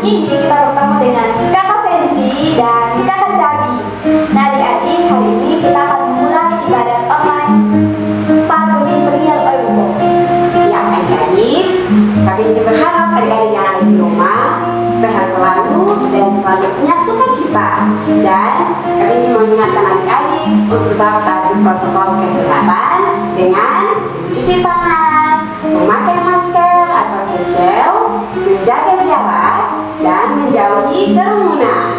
ini kita bertemu dengan Kakak Fenji dan Kakak Cabi. Nah adik-adik, hari ini kita akan memulai ibadat online Pagumi Pengial Oibo. Ya adik-adik, kami juga berharap adik-adik yang ada di rumah sehat selalu dan selalu punya sukacita. Dan kami cuma mengingatkan adik-adik untuk tetap taati protokol kesehatan dengan mencuci tangan, memakai masker atau face shield, menjaga jarak, dan menjauhi kerumunan.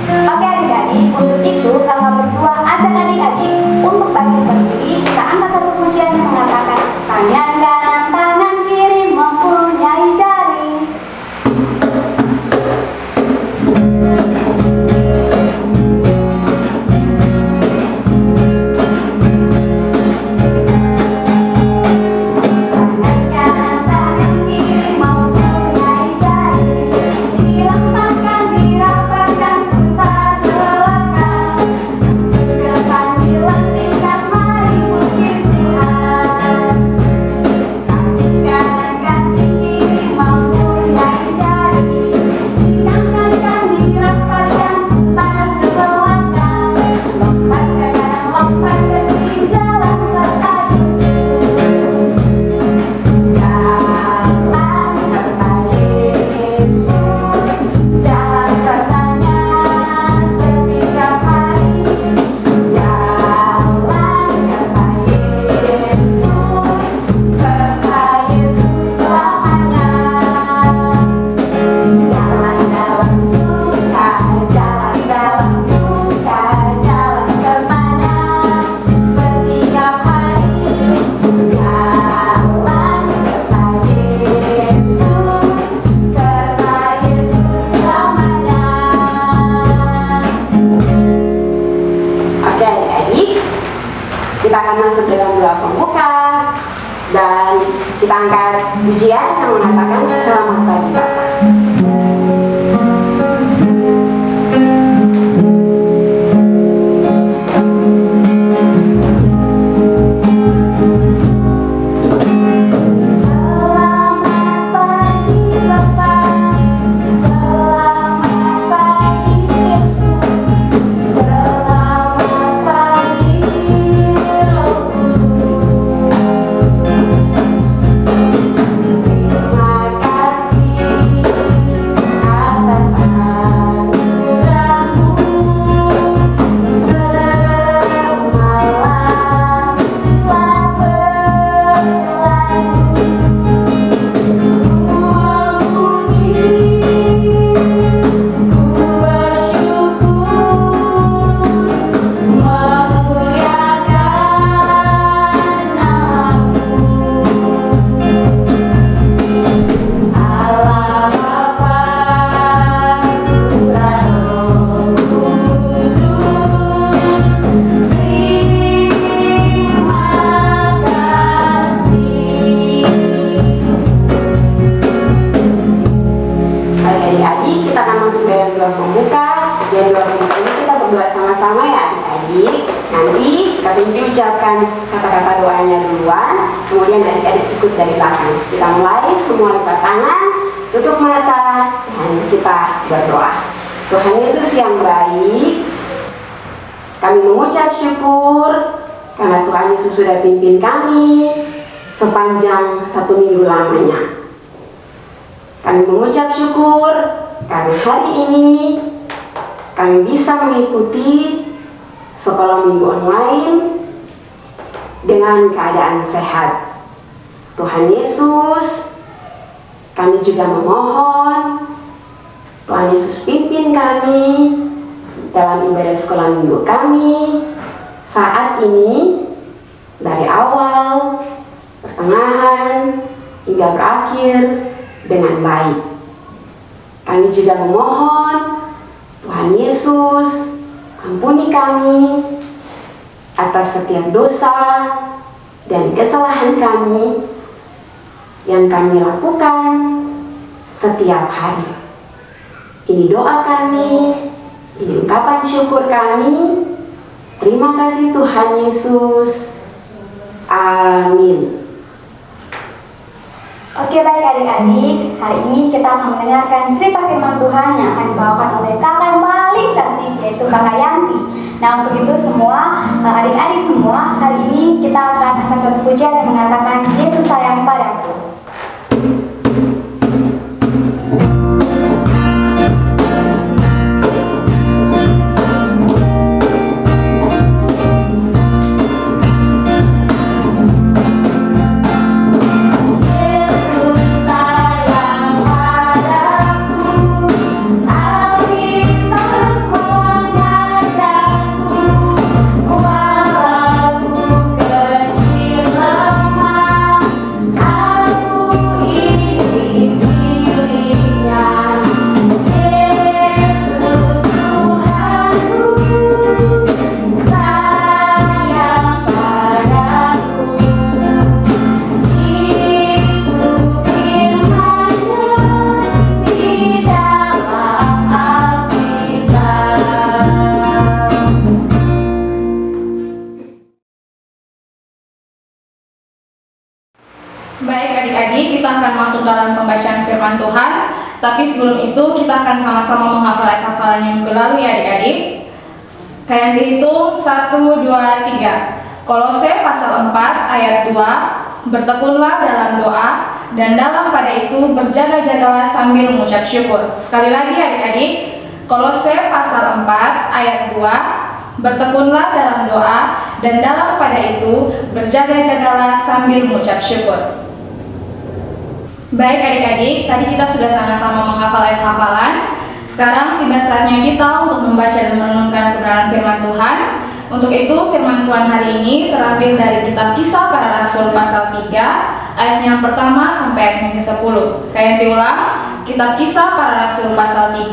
Oke adik-adik, untuk itu kakak berdua ajak adik-adik untuk bangkit berdiri. Kita angkat satu pujian yang mengatakan tangan kanan, tangan kiri mempunyai jari. Kita akan masuk dalam doa pembuka dan kita angkat pujian yang mengatakan selamat pagi Bapak. Dan doa pembuka ini kita berdoa sama-sama ya adik-adik. Nanti kami ucapkan kata-kata doanya duluan, kemudian adik-adik ikut dari belakang. Kita mulai, semua lipat tangan, tutup mata, dan kita berdoa. Tuhan Yesus yang baik, kami mengucap syukur karena Tuhan Yesus sudah pimpin kami sepanjang 1 minggu lamanya. Kami mengucap syukur karena hari ini kami bisa mengikuti sekolah minggu online dengan keadaan sehat. Tuhan Yesus, kami juga memohon Tuhan Yesus pimpin kami dalam ibadah sekolah minggu kami saat ini, dari awal, pertengahan, hingga berakhir dengan baik. Kami juga memohon Tuhan Yesus, ampuni kami atas setiap dosa dan kesalahan kami yang kami lakukan setiap hari. Ini doa kami, ini ungkapan syukur kami. Terima kasih Tuhan Yesus. Amin. Oke, baik adik-adik, hari ini kita akan mendengarkan cerita firman Tuhan yang akan dibawakan oleh kakak yang paling cantik, yaitu kakak Yanti. Nah, untuk itu semua, adik-adik semua, hari ini kita akan angkat satu pujian yang mengatakan Yesus sayang padaku. Baik adik-adik, kita akan masuk dalam pembacaan firman Tuhan. Tapi sebelum itu kita akan sama-sama menghafal ayat-hafalan yang berlalu ya adik-adik. Kayak dihitung 1, 2, 3. Kolose pasal 4 ayat 2. Bertekunlah dalam doa dan dalam pada itu berjaga-jagalah sambil mengucap syukur. Sekali lagi adik-adik, Kolose pasal 4 ayat 2. Bertekunlah dalam doa dan dalam pada itu berjaga-jagalah sambil mengucap syukur. Baik adik-adik, tadi kita sudah sama-sama menghafal ayat hafalan. Sekarang tiba saatnya kita untuk membaca dan merenungkan kebenaran firman Tuhan. Untuk itu firman Tuhan hari ini terambil dari kitab Kisah Para Rasul pasal 3 ayat yang pertama sampai ayat yang ke-10. Kayak diulang, kitab Kisah Para Rasul pasal 3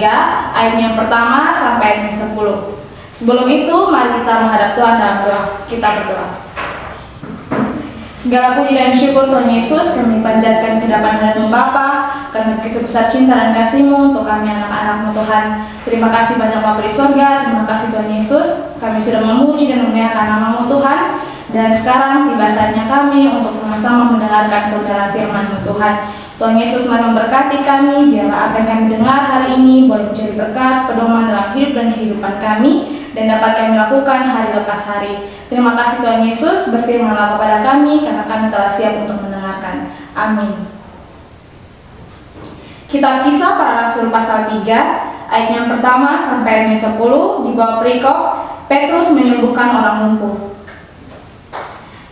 ayat yang pertama sampai ayat yang 10. Sebelum itu, mari kita menghadap Tuhan dalam doa. Kita berdoa. Segala puji dan syukur Tuhan Yesus kami panjatkan ke hadapan hadirat-Mu Bapa, karena begitu besar cinta dan kasih-Mu untuk kami anak-anak-Mu Tuhan. Terima kasih banyak Bapa di sorga, terima kasih Tuhan Yesus, kami sudah memuji dan memuliakan nama-Mu Tuhan. Dan sekarang tiba saatnya kami untuk sama-sama mendengarkan kebenaran firman-Mu Tuhan. Tuhan Yesus mari memberkati kami, biarlah apa yang kami dengar hari ini boleh menjadi berkat, pedoman dalam hidup dan kehidupan kami, dan dapat kami lakukan hari lepas hari. Terima kasih Tuhan Yesus, berfirmanlah kepada kami karena kami telah siap untuk mendengarkan. Amin. Kitab Kisah Para Rasul pasal 3 ayat yang pertama sampai ayat yang 10 di bawah perikop Petrus menyembuhkan orang lumpuh.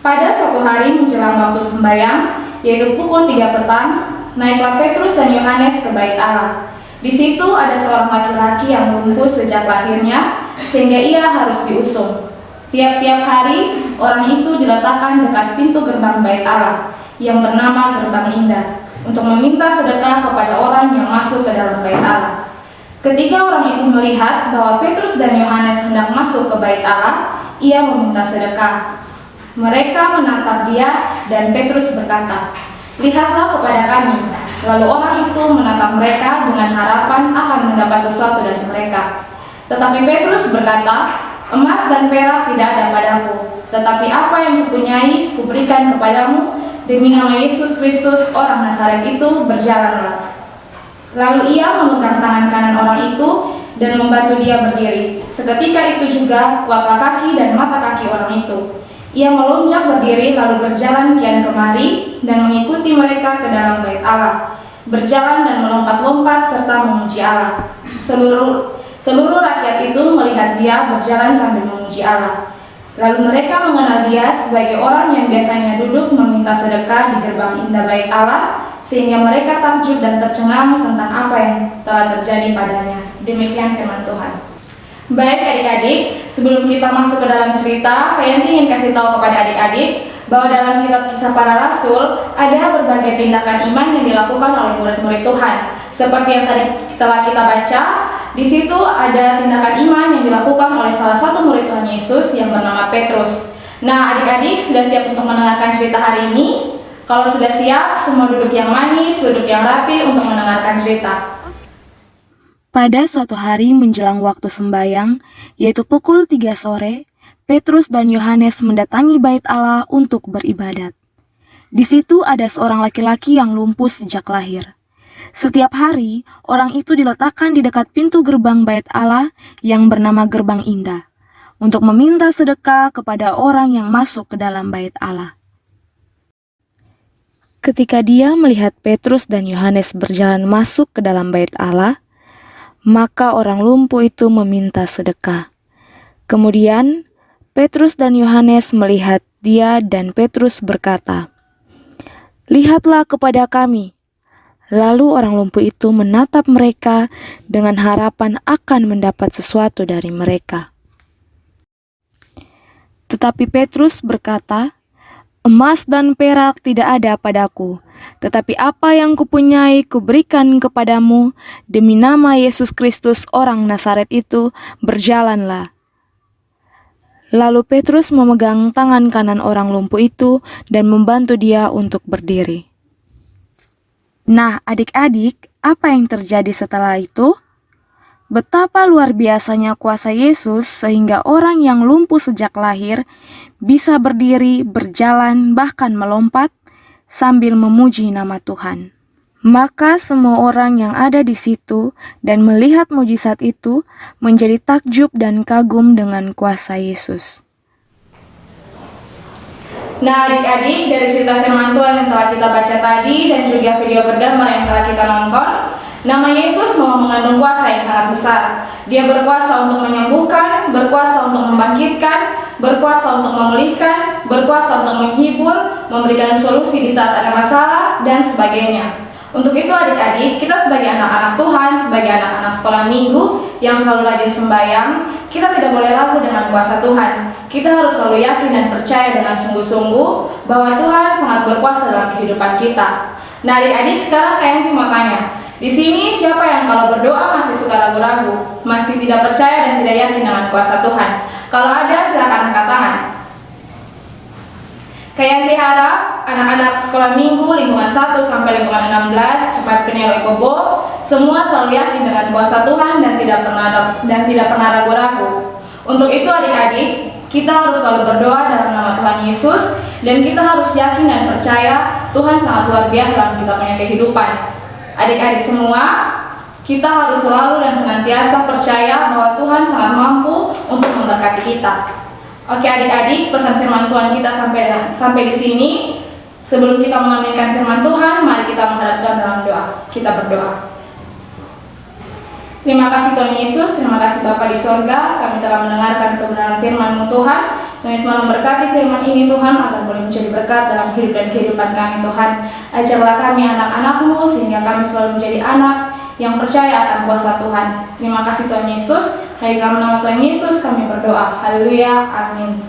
Pada suatu hari menjelang waktu sembahyang, yaitu pukul 3 petang, naiklah Petrus dan Yohanes ke bait Allah. Di situ ada seorang laki-laki yang lumpuh sejak lahirnya, sehingga ia harus diusung. Tiap-tiap hari, orang itu diletakkan dekat pintu gerbang bait Allah, yang bernama Gerbang Indah, untuk meminta sedekah kepada orang yang masuk ke dalam bait Allah. Ketika orang itu melihat bahwa Petrus dan Yohanes hendak masuk ke bait Allah, ia meminta sedekah. Mereka menatap dia, dan Petrus berkata, "Lihatlah kepada kami." Lalu orang itu menatap mereka dengan harapan akan mendapat sesuatu dari mereka. Tetapi Petrus berkata, "Emas dan perak tidak ada padaku, tetapi apa yang kupunyai kuberikan kepadamu. Demi nama Yesus Kristus orang Nazaret itu, berjalanlah." Lalu ia memegang tangan kanan orang itu dan membantu dia berdiri. Seketika itu juga kuatlah kaki dan mata kaki orang itu. Ia melonjak berdiri lalu berjalan kian kemari dan mengikuti mereka ke dalam bait Allah, berjalan dan melompat-lompat serta memuji Allah. Seluruh rakyat itu melihat dia berjalan sambil memuji Allah. Lalu mereka mengenal dia sebagai orang yang biasanya duduk meminta sedekah di gerbang indah bait Allah, sehingga mereka takjub dan tercengang tentang apa yang telah terjadi padanya. Demikian firman Tuhan. Baik adik-adik, sebelum kita masuk ke dalam cerita, Kak ingin kasih tahu kepada adik-adik bahwa dalam kitab Kisah Para Rasul ada berbagai tindakan iman yang dilakukan oleh murid-murid Tuhan. Seperti yang tadi telah kita baca, di situ ada tindakan iman yang dilakukan oleh salah satu murid Tuhan Yesus yang bernama Petrus. Nah, adik-adik sudah siap untuk mendengarkan cerita hari ini? Kalau sudah siap, semua duduk yang manis, duduk yang rapi untuk mendengarkan cerita. Pada suatu hari menjelang waktu sembahyang, yaitu pukul 3 sore, Petrus dan Yohanes mendatangi bait Allah untuk beribadat. Di situ ada seorang laki-laki yang lumpuh sejak lahir. Setiap hari, orang itu diletakkan di dekat pintu gerbang Bait Allah yang bernama Gerbang Indah, untuk meminta sedekah kepada orang yang masuk ke dalam Bait Allah. Ketika dia melihat Petrus dan Yohanes berjalan masuk ke dalam Bait Allah, maka orang lumpuh itu meminta sedekah. Kemudian, Petrus dan Yohanes melihat dia dan Petrus berkata, "Lihatlah kepada kami." Lalu orang lumpuh itu menatap mereka dengan harapan akan mendapat sesuatu dari mereka. Tetapi Petrus berkata, "Emas dan perak tidak ada padaku, tetapi apa yang kupunyai kuberikan kepadamu. Demi nama Yesus Kristus orang Nazaret itu, berjalanlah." Lalu Petrus memegang tangan kanan orang lumpuh itu dan membantu dia untuk berdiri. Nah, adik-adik, apa yang terjadi setelah itu? Betapa luar biasanya kuasa Yesus sehingga orang yang lumpuh sejak lahir bisa berdiri, berjalan, bahkan melompat sambil memuji nama Tuhan. Maka semua orang yang ada di situ dan melihat mujizat itu menjadi takjub dan kagum dengan kuasa Yesus. Nah adik-adik, dari cerita firman Tuhan yang telah kita baca tadi dan juga video bergambar yang telah kita nonton, nama Yesus memang mengandung kuasa yang sangat besar. Dia berkuasa untuk menyembuhkan, berkuasa untuk membangkitkan, berkuasa untuk memulihkan, berkuasa untuk menghibur, memberikan solusi di saat ada masalah, dan sebagainya. Untuk itu adik-adik, kita sebagai anak-anak Tuhan, sebagai anak-anak sekolah minggu yang selalu rajin sembahyang, kita tidak boleh ragu dengan kuasa Tuhan. Kita harus selalu yakin dan percaya dengan sungguh-sungguh bahwa Tuhan sangat berkuasa dalam kehidupan kita. Nah adik-adik, sekarang Kak Yanti mau tanya, di sini siapa yang kalau berdoa masih suka ragu-ragu, masih tidak percaya dan tidak yakin dengan kuasa Tuhan? Kalau ada, silakan angkat tangan. Kak Yanti harap anak-anak sekolah minggu lingkungan 1 sampai lingkungan 16 Cepat Penero Ikobo semua selalu yakin dengan kuasa Tuhan dan tidak pernah ragu-ragu. Untuk itu adik-adik, kita harus selalu berdoa dalam nama Tuhan Yesus dan kita harus yakin dan percaya Tuhan sangat luar biasa dalam kita punya kehidupan. Adik-adik semua, kita harus selalu dan senantiasa percaya bahwa Tuhan sangat mampu untuk memberkati kita. Oke adik-adik, pesan firman Tuhan kita sampai di sini. Sebelum kita mengaminkan firman Tuhan, mari kita menghadapkan dalam doa. Kita berdoa. Terima kasih Tuhan Yesus, terima kasih Bapa di sorga, kami telah mendengarkan kebenaran firman-Mu Tuhan. Tuhan Yesus memberkati firman ini Tuhan, agar boleh menjadi berkat dalam hidup dan kehidupan kami Tuhan. Ajarlah kami anak-anak-Mu, sehingga kami selalu menjadi anak yang percaya akan kuasa Tuhan. Terima kasih Tuhan Yesus. Di dalam nama Tuhan Yesus kami berdoa. Haleluya. Amin.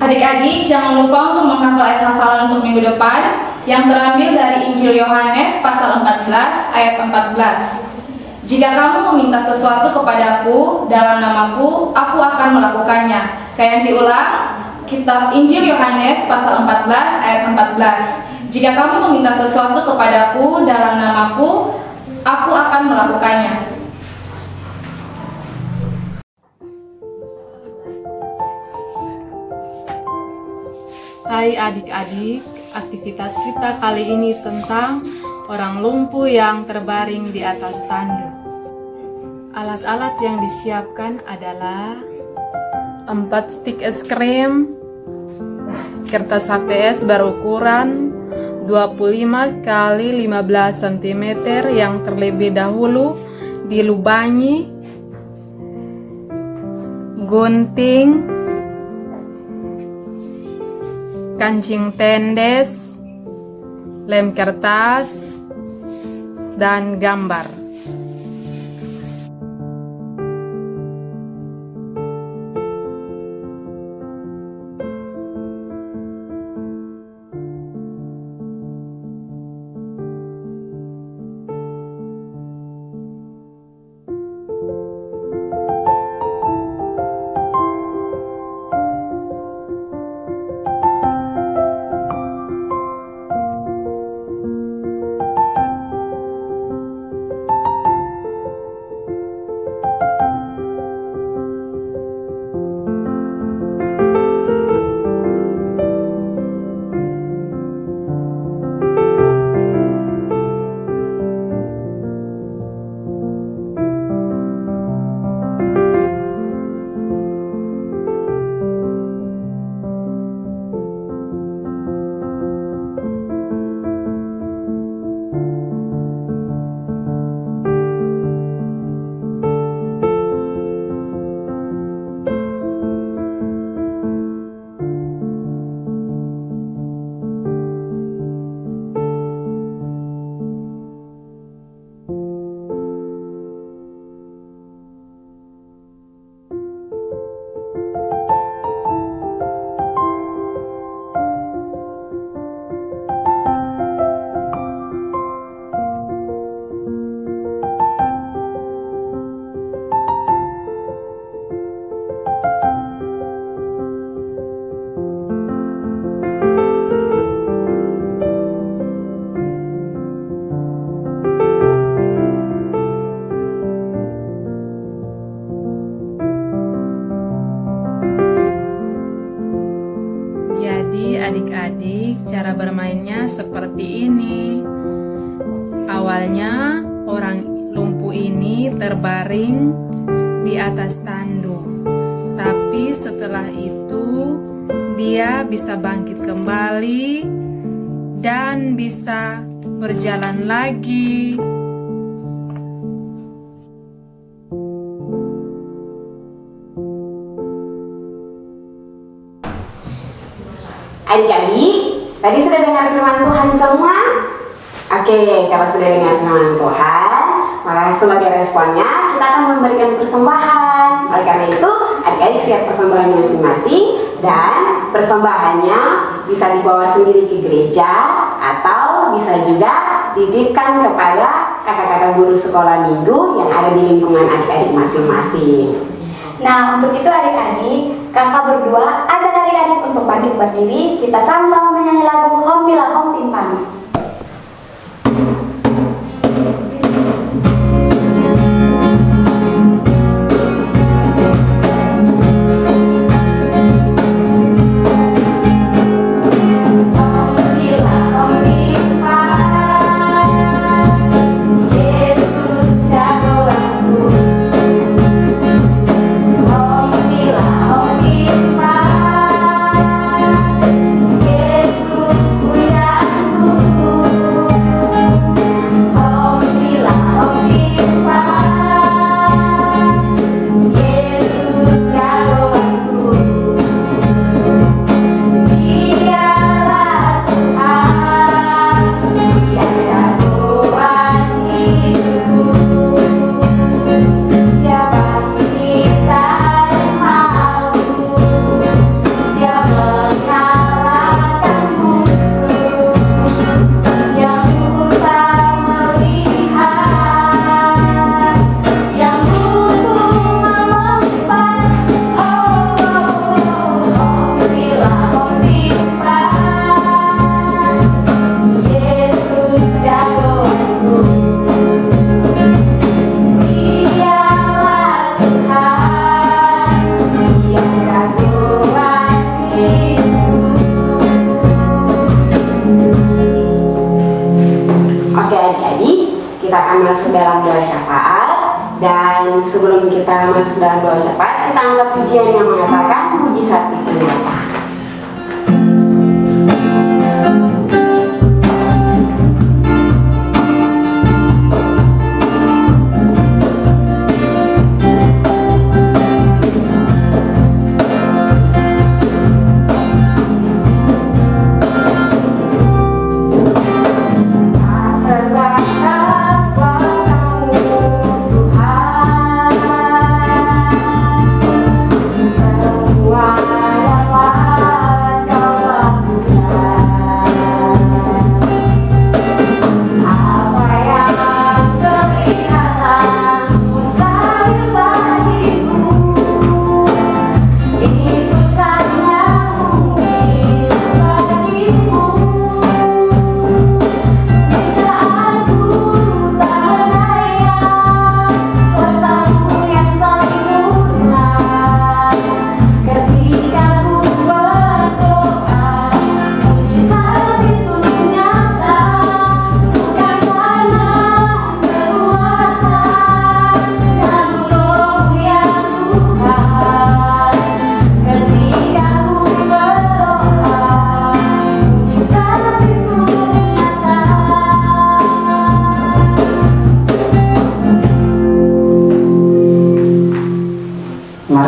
Adik-adik, jangan lupa untuk menghafal ayat hafalan untuk minggu depan yang terambil dari Injil Yohanes pasal 14 ayat 14. Jika kamu meminta sesuatu kepadaku dalam namaku, aku akan melakukannya. Kayak yang diulang, kitab Injil Yohanes pasal 14 ayat 14. Jika kamu meminta sesuatu kepadaku dalam namaku, aku akan melakukannya. Hai adik-adik, aktivitas kita kali ini tentang orang lumpuh yang terbaring di atas tanduk. Alat-alat yang disiapkan adalah 4 stik es krim, kertas HPS berukuran 25 kali 15 cm yang terlebih dahulu dilubangi, gunting, kancing tendes, lem kertas, dan gambar. cara bermainnya seperti ini. Awalnya orang lumpuh ini terbaring di atas tandu, tapi setelah itu dia bisa bangkit kembali dan bisa berjalan lagi. Adik-adik, tadi sudah dengar firman Tuhan semua? Oke, kalau sudah dengar firman Tuhan, maka sebagai responnya kita akan memberikan persembahan. Oleh karena itu, adik-adik siap persembahan masing-masing, dan persembahannya bisa dibawa sendiri ke gereja atau bisa juga dititipkan kepada kakak-kakak guru sekolah minggu yang ada di lingkungan adik-adik masing-masing. Nah, untuk itu adik-adik, kakak berdua ajak adik-adik untuk bangkit berdiri. Kita sama-sama menyanyi lagu Hom Bila Hom Pimpani. Sebelum kita masuk dalam doa syafaat, kita anggap pujian yang mengatakan mujizat itu nyata.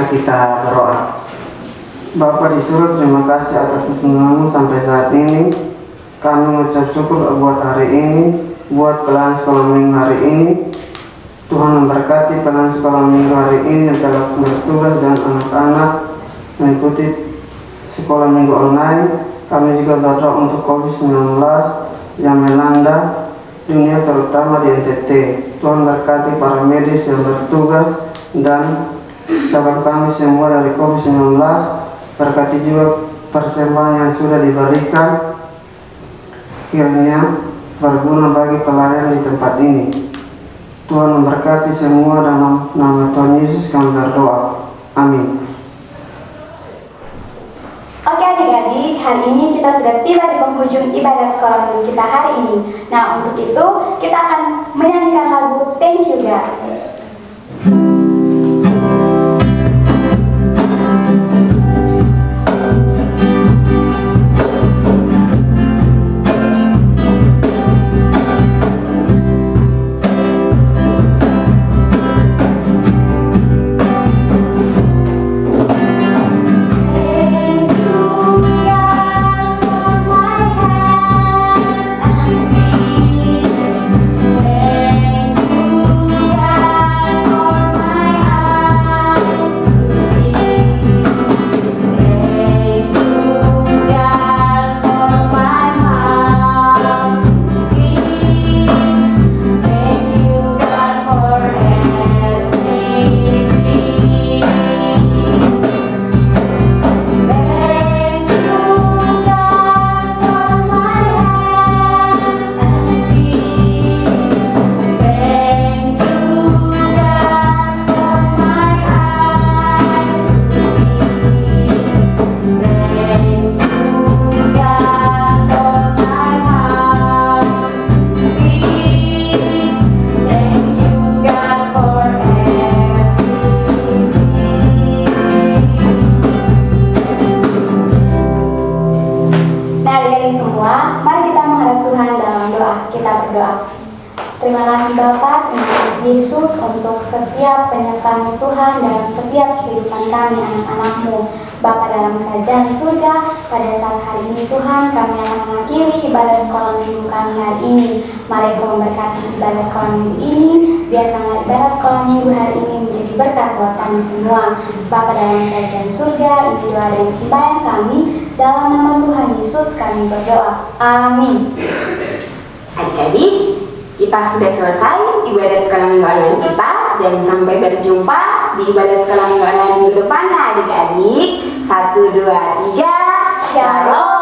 Kita berdoa. Bapa di surga, terima kasih atas kesenanganmu sampai saat ini. Kami mengucap syukur buat hari ini, buat pelayanan sekolah minggu hari ini. Tuhan memberkati pelayanan sekolah minggu hari ini yang telah bertugas dan anak-anak mengikuti sekolah minggu online. Kami juga berdoa untuk COVID-19 yang melanda dunia terutama di NTT. Tuhan berkati para medis yang bertugas dan cabang kami semua dari COVID-19. Berkati juga persembahan yang sudah diberikan, kiranya berguna bagi pelayan di tempat ini. Tuhan memberkati semua dalam nama Tuhan Yesus kami berdoa. Amin. Oke adik-adik, hari ini kita sudah tiba di penghujung ibadat sekolah minggu kita hari ini. Nah, untuk itu kita akan menyanyikan lagu Thank You God. Terima kasih Bapak, terima kasih Yesus untuk setiap penyertaan Tuhan dalam setiap kehidupan kami anak-anak-Mu. Bapak dalam kerajaan surga, pada saat hari ini Tuhan kami akan mengakhiri ibadah sekolah minggu kami hari ini. Mari Kau memberkati ibadah sekolah minggu ini, biarkanlah ibadah sekolah minggu hari ini menjadi berkat buat kami semua. Bapak dalam kerajaan surga, ini doa dan sembahyang kami, dalam nama Tuhan Yesus kami berdoa. Amin. Adik-adik, kita sudah selesai ibadat sekolah minggu online kita, dan sampai berjumpa di ibadat sekolah minggu online minggu depan ya adik-adik. 1, 2, 3, Shalom.